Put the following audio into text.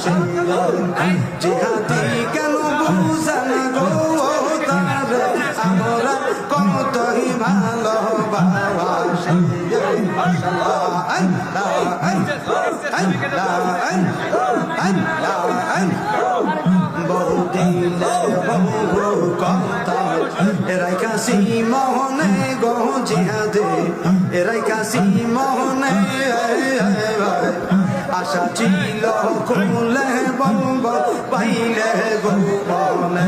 ভালোবাসে জিহাদি কেন বুঝে না গো তারে আমরা কতই ভালোবাসি বহু দিলে বহু কথা এরাই কাশি মোহনে গো জিহাদে এরাই কাশি মোহনে আশা ছিল খুলে বলব পাইলে গোপনে